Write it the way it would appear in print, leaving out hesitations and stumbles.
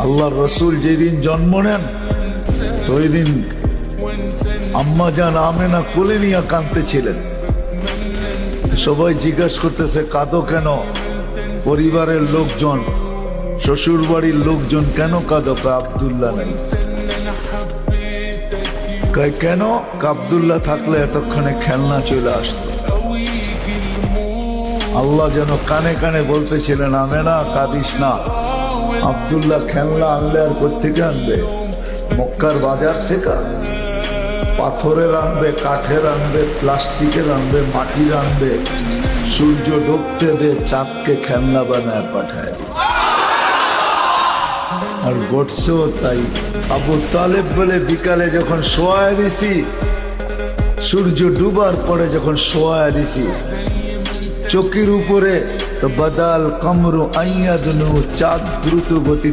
আল্লাহর রসুল যেদিন জন্ম নেন ওই দিন আম্মা জান আমেনা কোলে নিয়ে কাঁদতেছিলেন। সবাই জিজ্ঞাসা করতেছে কাঁদো কেন? পরিবারের লোকজন, শ্বশুর বাড়ির লোকজন কেন কাঁদো? আব্দুল্লাহ নাই। কেন? আব্দুল্লাহ থাকলে এতক্ষণে খেলনা চলে আসতো। আল্লাহ যেন কানে কানে বলতেছিলেন আমেনা কাঁদিস না, আব্দুল্লাহ খেলনা আনলে আর কোত্থেকে আনবে? মক্কার বাজার থেকে। পাথরের আনবে, কাঠের আনবে, প্লাস্টিকের আনবে, মাটির আনবে, সূর্য ডুবতে দে চাঁদকে খেলনা বানায় পাঠায়। আর ঘটছেও তাই। আবু তালেব বলে বিকালে যখন শোয়া দিছি, সূর্য ডুবার পরে যখন শোয়া দিছি, চকির উপরে তো বাদাল কামরু আইয়াদনু, চাঁদ দ্রুত গতিতে